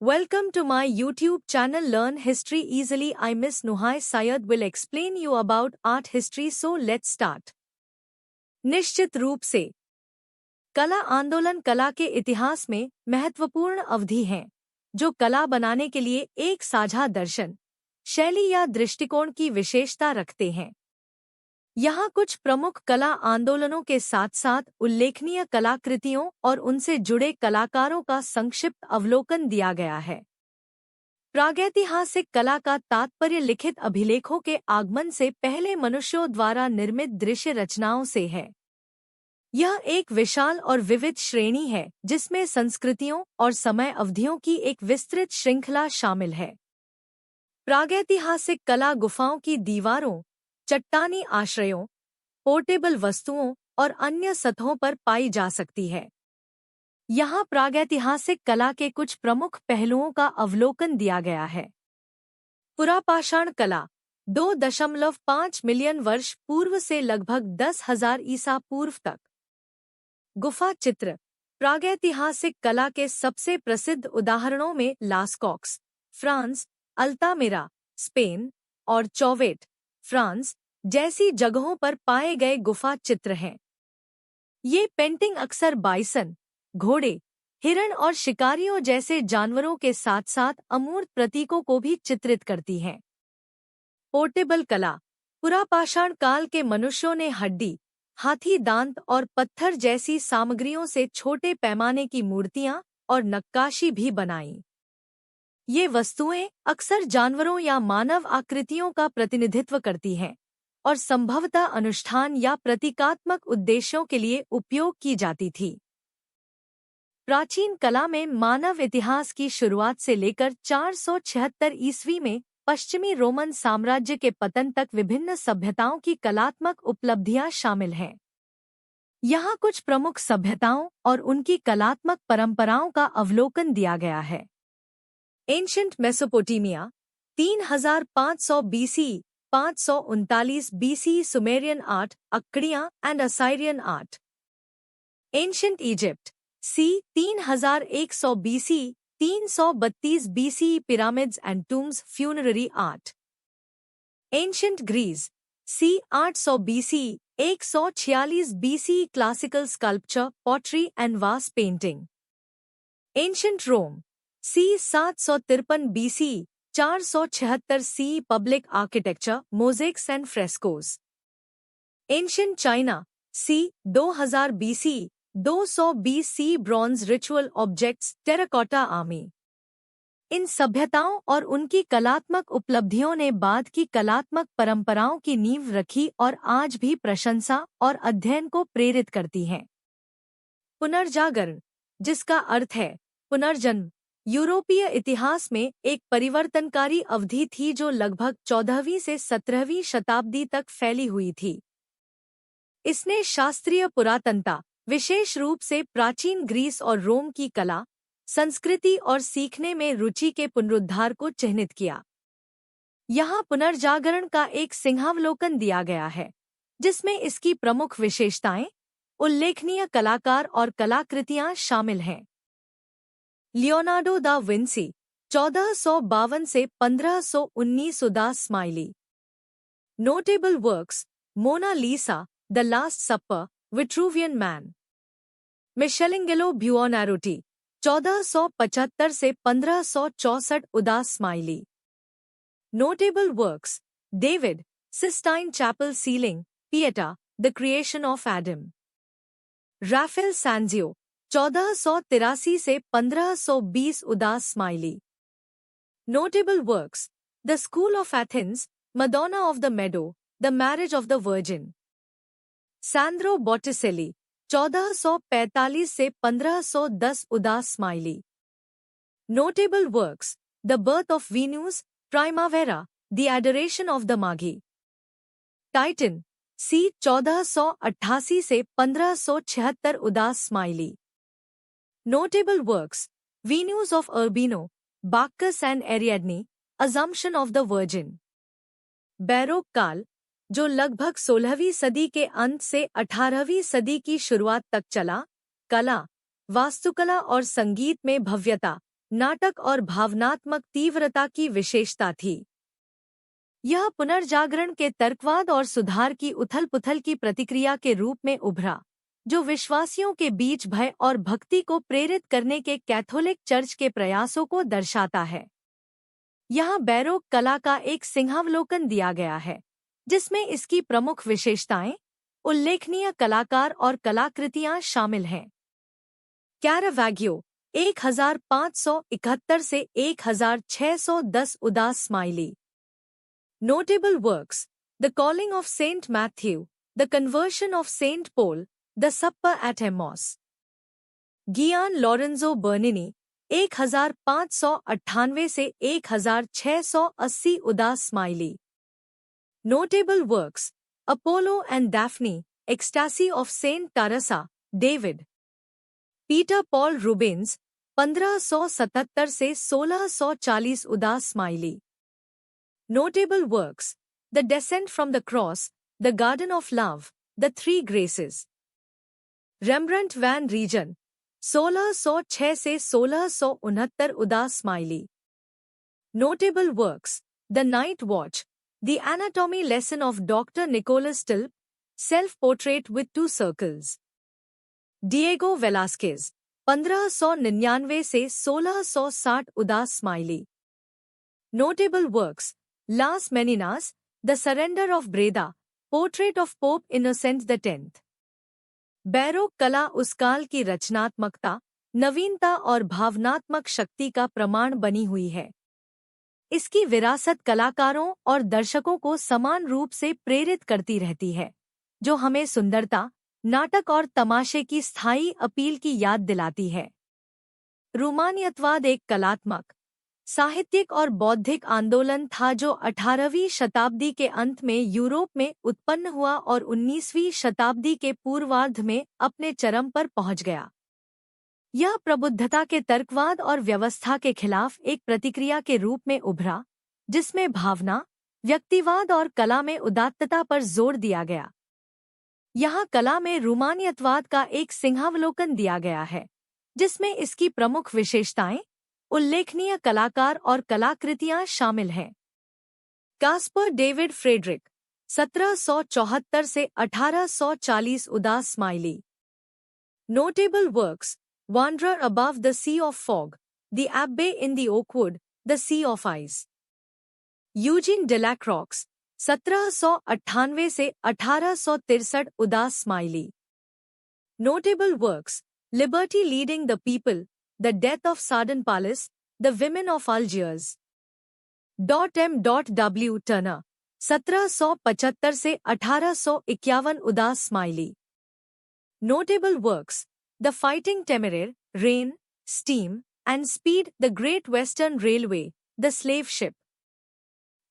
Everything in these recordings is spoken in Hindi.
Welcome to my YouTube channel Learn History Easily. I Miss Nuhai Syed will explain you about art history, so let's start. निश्चित रूप से कला आंदोलन कला के इतिहास में महत्वपूर्ण अवधि हैं, जो कला बनाने के लिए एक साझा दर्शन, शैली या दृष्टिकोण की विशेषता रखते हैं। यहाँ कुछ प्रमुख कला आंदोलनों के साथ साथ उल्लेखनीय कलाकृतियों और उनसे जुड़े कलाकारों का संक्षिप्त अवलोकन दिया गया है। प्रागैतिहासिक कला का तात्पर्य लिखित अभिलेखों के आगमन से पहले मनुष्यों द्वारा निर्मित दृश्य रचनाओं से है। यह एक विशाल और विविध श्रेणी है जिसमें संस्कृतियों और समय अवधियों की एक विस्तृत श्रृंखला शामिल है। प्रागैतिहासिक कला गुफाओं की दीवारों, चट्टानी आश्रयों, पोर्टेबल वस्तुओं और अन्य सतहों पर पाई जा सकती है। यहाँ प्रागैतिहासिक कला के कुछ प्रमुख पहलुओं का अवलोकन दिया गया है। पुरापाषाण कला 2.5 मिलियन वर्ष पूर्व से लगभग 10,000 ईसा पूर्व तक। गुफा चित्र प्रागैतिहासिक कला के सबसे प्रसिद्ध उदाहरणों में लास्कॉक्स, फ्रांस, अल्तामिरा, स्पेन और चौवेट, फ्रांस जैसी जगहों पर पाए गए गुफा चित्र हैं। ये पेंटिंग अक्सर बाइसन, घोड़े, हिरण और शिकारियों जैसे जानवरों के साथ साथ अमूर्त प्रतीकों को भी चित्रित करती हैं। पोर्टेबल कला पुरापाषाण काल के मनुष्यों ने हड्डी, हाथी दांत और पत्थर जैसी सामग्रियों से छोटे पैमाने की मूर्तियां और नक्काशी भी बनाई। ये वस्तुएं अक्सर जानवरों या मानव आकृतियों का प्रतिनिधित्व करती हैं और संभवतः अनुष्ठान या प्रतीकात्मक उद्देश्यों के लिए उपयोग की जाती थी। प्राचीन कला में मानव इतिहास की शुरुआत से लेकर 476 ईस्वी में पश्चिमी रोमन साम्राज्य के पतन तक विभिन्न सभ्यताओं की कलात्मक उपलब्धियां शामिल हैं। यहाँ कुछ प्रमुख सभ्यताओं और उनकी कलात्मक परंपराओं का अवलोकन दिया गया है। Ancient Mesopotamia 3500 BC, 539 BC Sumerian art, Akkadian and Assyrian art. Ancient Egypt c 3100 BC, 332 BC pyramids and tombs, funerary art. Ancient Greece c 800 BC, 146 BC classical sculpture, pottery and vase painting. Ancient Rome c 753 BC, 476 C public architecture, mosaics and frescoes. Ancient China c 2000 BC, 220 C bronze ritual objects, terracotta army. इन सभ्यताओं और उनकी कलात्मक उपलब्धियों ने बाद की कलात्मक परंपराओं की नींव रखी और आज भी प्रशंसा और अध्ययन को प्रेरित करती हैं। पुनर्जागरण, जिसका अर्थ है पुनर्जन्म, यूरोपीय इतिहास में एक परिवर्तनकारी अवधि थी जो लगभग 14वीं से 17वीं शताब्दी तक फैली हुई थी। इसने शास्त्रीय पुरातनता, विशेष रूप से प्राचीन ग्रीस और रोम की कला, संस्कृति और सीखने में रुचि के पुनरुद्धार को चिह्नित किया। यहाँ पुनर्जागरण का एक सिंहावलोकन दिया गया है, जिसमें इसकी प्रमुख विशेषताएं, उल्लेखनीय कलाकार और कलाकृतियां शामिल हैं। लियोनार्डो दा विंसी 1452 से 1519, उदास smiley. Notable works, Mona Lisa, the Last Supper, Vitruvian Man. Michelangelo Buonarroti 1475 से 1564, उदास smiley. Notable works, David, Sistine Chapel ceiling, Pieta, the Creation of Adam. Raphael Sanzio 1483 से 1520, उदास smiley. Notable works, the School of Athens, Madonna of the Meadow, the Marriage of the Virgin. Sandro Botticelli 1445 से 1510, उदास smiley. Notable works, the Birth of Venus, Primavera, the adoration of the Magi. Titan c 1488 से 1576, उदास smiley. Notable works, Venus of Urbino, Bacchus and Ariadne, Assumption of the Virgin. Baroque काल, जो लगभग 16वीं सदी के अंत से 18वीं सदी की शुरुआत तक चला, कला, वास्तुकला और संगीत में भव्यता, नाटक और भावनात्मक तीव्रता की विशेषता थी। यह पुनर्जागरण के तर्कवाद और सुधार की उथल-पुथल की प्रतिक्रिया के रूप में उभरा, जो विश्वासियों के बीच भय और भक्ति को प्रेरित करने के कैथोलिक चर्च के प्रयासों को दर्शाता है। यहाँ बैरोक कला का एक सिंहावलोकन दिया गया है, जिसमें इसकी प्रमुख विशेषताएं, उल्लेखनीय कलाकार और कलाकृतियां शामिल हैं। कैरावाग्यो 1571 से 1610 उदास smiley. Notable works: The Calling of Saint Matthew, The Conversion of Saint Paul, The Supper at Emmaus. Gian Lorenzo Bernini 1598 से 1680 उदास smiley. Notable works: Apollo and Daphne, Ecstasy of Saint Teresa, David. Peter Paul Rubens 1577 से 1640 उदास smiley. Notable works: The Descent from the Cross, The Garden of Love, The Three Graces. Rembrandt van Rijn 1606 से 1669 उदास smiley. Notable works: The Night Watch, The Anatomy Lesson of Dr. Nicholas Tilp, Self-Portrait with Two Circles. Diego Velázquez 1599 से 1660 उदास smiley. Notable works: Las Meninas, The Surrender of Breda, Portrait of Pope Innocent X. Baroque कला उस काल की रचनात्मकता, नवीनता और भावनात्मक शक्ति का प्रमाण बनी हुई है। इसकी विरासत कलाकारों और दर्शकों को समान रूप से प्रेरित करती रहती है, जो हमें सुंदरता, नाटक और तमाशे की स्थायी अपील की याद दिलाती है। रूमानियतवाद एक कलात्मक, साहित्यिक और बौद्धिक आंदोलन था जो 18वीं शताब्दी के अंत में यूरोप में उत्पन्न हुआ और 19वीं शताब्दी के पूर्वार्ध में अपने चरम पर पहुंच गया। यह प्रबुद्धता के तर्कवाद और व्यवस्था के खिलाफ एक प्रतिक्रिया के रूप में उभरा, जिसमें भावना, व्यक्तिवाद और कला में उदात्तता पर जोर दिया गया। यहाँ कला में रूमानियतवाद का एक सिंहावलोकन दिया गया है, जिसमें इसकी प्रमुख विशेषताएं, उल्लेखनीय कलाकार और कलाकृतियां शामिल हैं। कास्पर डेविड फ्रेडरिक 1774 से 1840 उदास smiley. Notable works: Wanderer Above the Sea of Fog, The Abbey in the Oakwood, The Sea of Ice. Eugene Delacroix 1798 से 1863 उदास smiley. Notable works: Liberty Leading the People, The Death of Sardanapalus, The Women of Algiers. M. W. Turner 1775 से 1851 उदास smiley. Notable works: The Fighting Temeraire, Rain, Steam, and Speed, The Great Western Railway, The Slave Ship.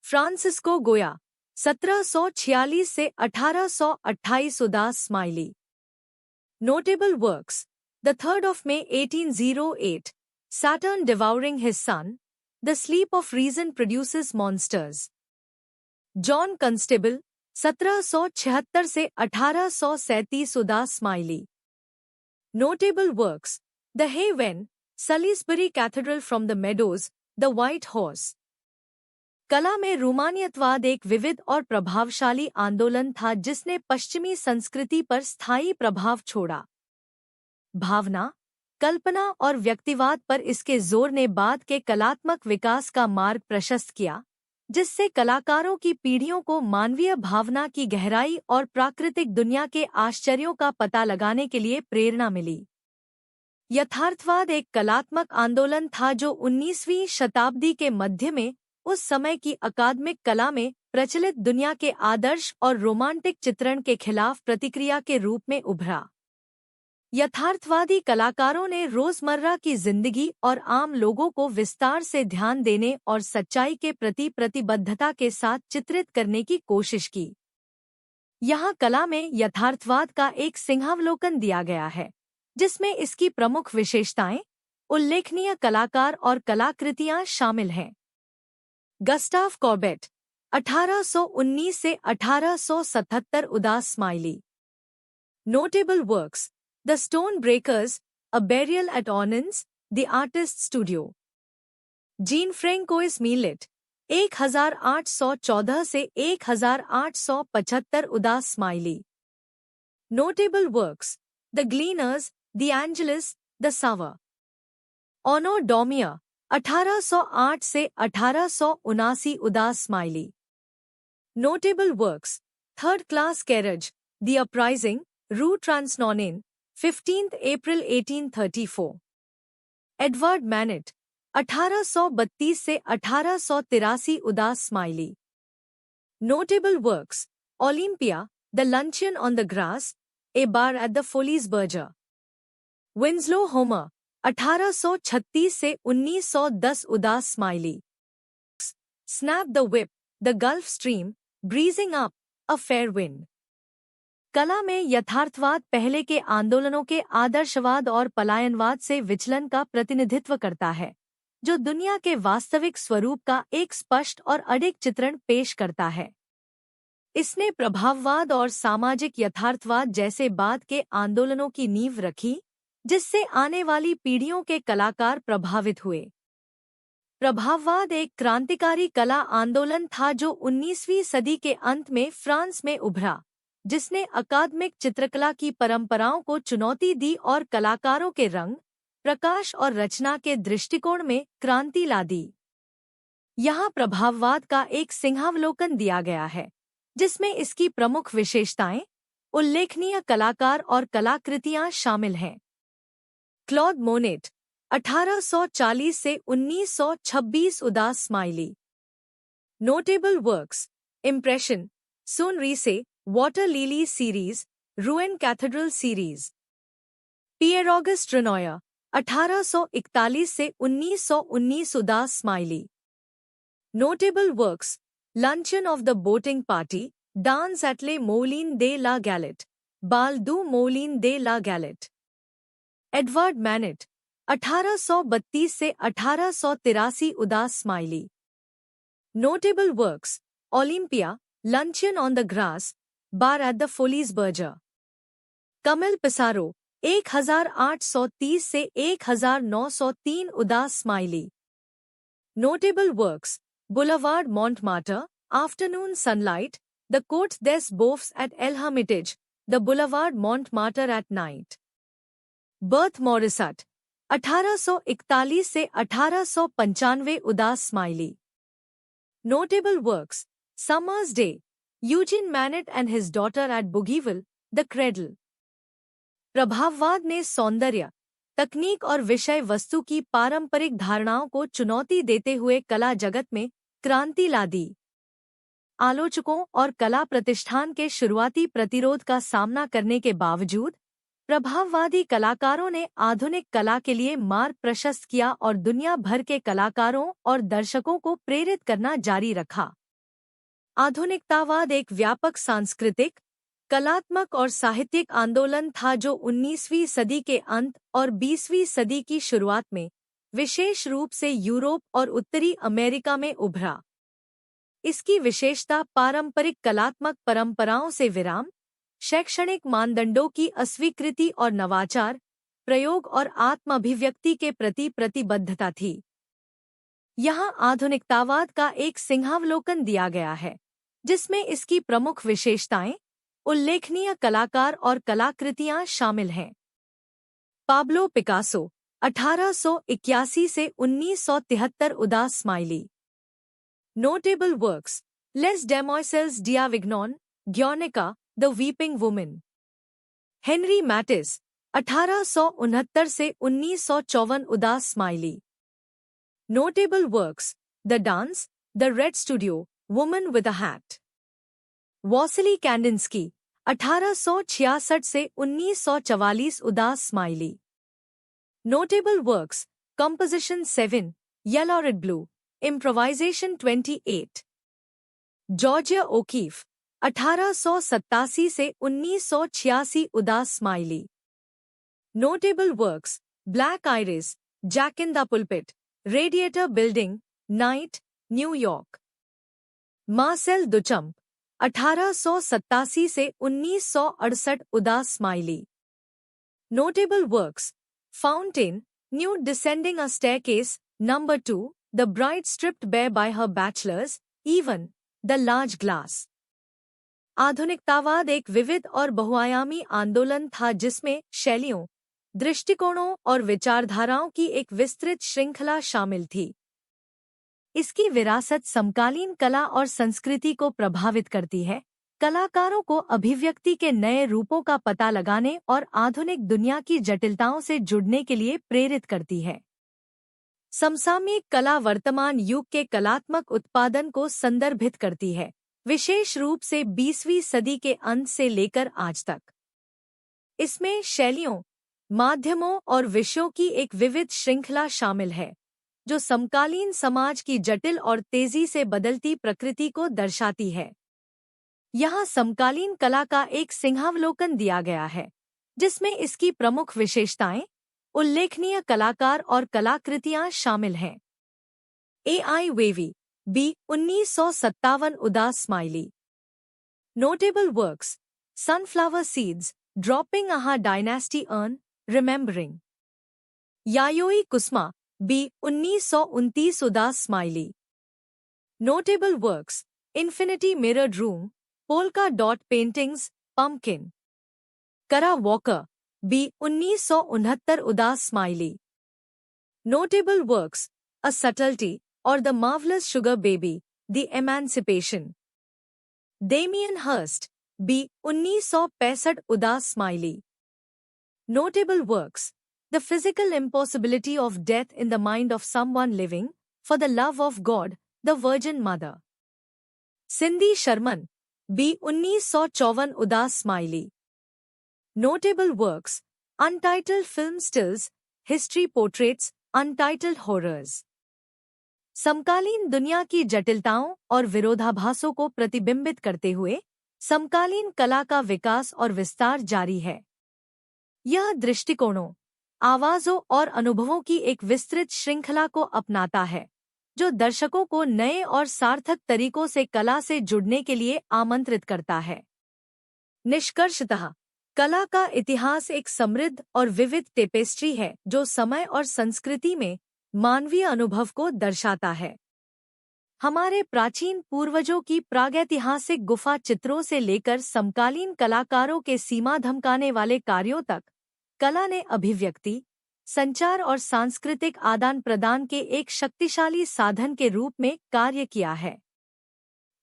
Francisco गोया 1746 से 1828 उदास smiley. Notable works: The 3rd of May 1808, Saturn Devouring His Son, The Sleep of Reason Produces Monsters. John constable 1776 से 1837 उदास smiley. Notable works: The Haven, Salisbury Cathedral from the Meadows, The White Horse. कला में रूमानियतवाद एक विविध और प्रभावशाली आंदोलन था जिसने पश्चिमी संस्कृति पर स्थायी प्रभाव छोड़ा। भावना, कल्पना और व्यक्तिवाद पर इसके जोर ने बाद के कलात्मक विकास का मार्ग प्रशस्त किया, जिससे कलाकारों की पीढ़ियों को मानवीय भावना की गहराई और प्राकृतिक दुनिया के आश्चर्यों का पता लगाने के लिए प्रेरणा मिली। यथार्थवाद एक कलात्मक आंदोलन था जो 19वीं शताब्दी के मध्य में उस समय की अकादमिक कला में प्रचलित दुनिया के आदर्श और रोमांटिक चित्रण के खिलाफ प्रतिक्रिया के रूप में उभरा। यथार्थवादी कलाकारों ने रोजमर्रा की जिंदगी और आम लोगों को विस्तार से ध्यान देने और सच्चाई के प्रति प्रतिबद्धता के साथ चित्रित करने की कोशिश की। यहाँ कला में यथार्थवाद का एक सिंहावलोकन दिया गया है, जिसमें इसकी प्रमुख विशेषताएं, उल्लेखनीय कलाकार और कलाकृतियां शामिल हैं। गस्टाव कॉर्बेट 1819 से 1877 उदास smiley. Notable works: The Stone Breakers, A Burial at Ornans, The Artist's Studio. Jean Francois Millet 1814 से 1875 उदास smiley. Notable works the Gleaners, the Angelus, the Sower. Honore Daumier 1808 से 1879 उदास smiley. Notable works third class carriage, the uprising, Rue Transnonain 15 April 1834। Edward Manet 1832 से 1883 उदास smiley. Notable works Olympia, the Luncheon on the Grass, a Bar at the Folies Bergere. Winslow Homer 1836 से 1910 उदास smiley. Snap the whip, the Gulf Stream, breezing up, a fair wind. कला में यथार्थवाद पहले के आंदोलनों के आदर्शवाद और पलायनवाद से विचलन का प्रतिनिधित्व करता है, जो दुनिया के वास्तविक स्वरूप का एक स्पष्ट और अडिग चित्रण पेश करता है। इसने प्रभाववाद और सामाजिक यथार्थवाद जैसे बाद के आंदोलनों की नींव रखी, जिससे आने वाली पीढ़ियों के कलाकार प्रभावित हुए। प्रभाववाद एक क्रांतिकारी कला आंदोलन था जो 19वीं सदी के अंत में फ्रांस में उभरा, जिसने अकादमिक चित्रकला की परंपराओं को चुनौती दी और कलाकारों के रंग, प्रकाश और रचना के दृष्टिकोण में क्रांति ला दी। यहाँ प्रभाववाद का एक सिंहावलोकन दिया गया है, जिसमें इसकी प्रमुख विशेषताएं, उल्लेखनीय कलाकार और कलाकृतियां शामिल हैं। क्लॉद मोनेट 1840 से 1926 उदास smiley. Notable works Impression, sunrise, water lily series, Rouen Cathedral series. Pierre Auguste Renoir 1841 से 1919 उदास smiley. Notable works Luncheon of the Boating Party, Dance at Le Moulin de la Galette, Bal du Moulin de la Galette. Edouard Manet 1832 से 1883 उदास smiley. Notable works Olympia, Luncheon on the Grass, Bar at the Folies Bergere. Camille Pissarro 1830 से 1903 उदास smiley. Notable works Boulevard Montmartre, afternoon sunlight, the Cote des Boeufs at L Hermitage, the Boulevard Montmartre at night. Berthe Morisot 1841 से 1895 उदास smiley. Notable works summer's day, Eugene Manet and his daughter at Bougival, the cradle. प्रभाववाद ने सौंदर्य, तकनीक और विषय वस्तु की पारंपरिक धारणाओं को चुनौती देते हुए कला जगत में क्रांति ला दी। आलोचकों और कला प्रतिष्ठान के शुरुआती प्रतिरोध का सामना करने के बावजूद प्रभाववादी कलाकारों ने आधुनिक कला के लिए मार्ग प्रशस्त किया और दुनिया भर के कलाकारों और दर्शकों को प्रेरित करना जारी रखा। आधुनिकतावाद एक व्यापक सांस्कृतिक, कलात्मक और साहित्यिक आंदोलन था जो 19वीं सदी के अंत और 20वीं सदी की शुरुआत में विशेष रूप से यूरोप और उत्तरी अमेरिका में उभरा। इसकी विशेषता पारंपरिक कलात्मक परंपराओं से विराम, शैक्षणिक मानदंडों की अस्वीकृति और नवाचार, प्रयोग और आत्माभिव्यक्ति के प्रति प्रतिबद्धता थी। यहाँ आधुनिकतावाद का एक सिंहावलोकन दिया गया है, जिसमें इसकी प्रमुख विशेषताएं, उल्लेखनीय कलाकार और कलाकृतियां शामिल हैं। पाब्लो पिकासो 1881 से 1973 उदास smiley. Notable works Les Demoiselles d'Avignon, Guernica, the weeping woman. Henri Matisse 1869 से 1954 उदास smiley. Notable works the dance, the red studio, woman with a hat. Wassily Kandinsky 1866 से 1944 उदास smiley. Notable works composition 7, yellow red blue, improvisation 28। Georgia O'Keeffe 1887 से 1986 उदास smiley. Notable works black iris, Jack in the pulpit, radiator building, night, New York. Marcel Duchamp 1887 से 1968 उदास smiley. Notable works fountain, nude descending a staircase, number 2, the bride stripped bare by her bachelors, even the large glass. आधुनिकतावाद एक विविध और बहुआयामी आंदोलन था जिसमें शैलियों, दृष्टिकोणों और विचारधाराओं की एक विस्तृत श्रृंखला शामिल थी। इसकी विरासत समकालीन कला और संस्कृति को प्रभावित करती है, कलाकारों को अभिव्यक्ति के नए रूपों का पता लगाने और आधुनिक दुनिया की जटिलताओं से जुड़ने के लिए प्रेरित करती है। समसामयिक कला वर्तमान युग के कलात्मक उत्पादन को संदर्भित करती है, विशेष रूप से 20वीं सदी के अंत से लेकर आज तक। इसमें शैलियों, माध्यमों और विषयों की एक विविध श्रृंखला शामिल है, जो समकालीन समाज की जटिल और तेजी से बदलती प्रकृति को दर्शाती है। यहाँ समकालीन कला का एक सिंहावलोकन दिया गया है, जिसमें इसकी प्रमुख विशेषताएं, उल्लेखनीय कलाकार और कलाकृतियां शामिल हैं। AI वेवी, B 1957 उदास smiley. Notable works, sunflower seeds, dropping a Han dynasty urn, remembering. Yayoi Kusama, B 1929 उदास smiley. Notable works, infinity mirrored room, polka dot paintings, pumpkin. Kara Walker, B 1969 उदास smiley. Notable works, a subtlety और the marvelous sugar baby, the emancipation. Damien Hirst, B 1965 उदास smiley. Notable works, the physical impossibility of death in the mind of someone living for the love of God, the virgin mother. Cindy Sherman, B 1954 उदास smiley. Notable works, untitled film stills, history portraits, untitled horrors. समकालीन दुनिया की जटिलताओं और विरोधाभासों को प्रतिबिंबित करते हुए समकालीन कला का विकास और विस्तार जारी है। यह दृष्टिकोणों, आवाज़ों और अनुभवों की एक विस्तृत श्रृंखला को अपनाता है, जो दर्शकों को नए और सार्थक तरीकों से कला से जुड़ने के लिए आमंत्रित करता है। निष्कर्षतः, कला का इतिहास एक समृद्ध और विविध टेपेस्ट्री है जो समय और संस्कृति में मानवीय अनुभव को दर्शाता है। हमारे प्राचीन पूर्वजों की प्रागैतिहासिक गुफा चित्रों से लेकर समकालीन कलाकारों के सीमा धमकाने वाले कार्यों तक, कला ने अभिव्यक्ति, संचार और सांस्कृतिक आदान प्रदान के एक शक्तिशाली साधन के रूप में कार्य किया है।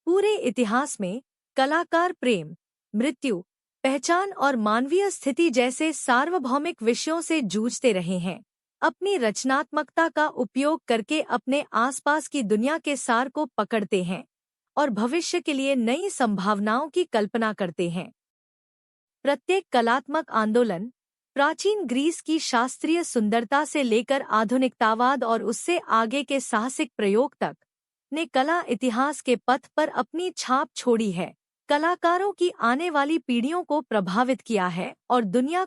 पूरे इतिहास में कलाकार प्रेम, मृत्यु, पहचान और मानवीय स्थिति जैसे सार्वभौमिक विषयों से जूझते रहे हैं, अपनी रचनात्मकता का उपयोग करके अपने आसपास की दुनिया के सार को पकड़ते हैं और भविष्य के लिए नई संभावनाओं की कल्पना करते हैं। प्रत्येक कलात्मक आंदोलन, प्राचीन ग्रीस की शास्त्रीय सुंदरता से लेकर आधुनिकतावाद और उससे आगे के साहसिक प्रयोग तक, ने कला इतिहास के पथ पर अपनी छाप छोड़ी है, कलाकारों की आने वाली पीढ़ियों को प्रभावित किया है और दुनिया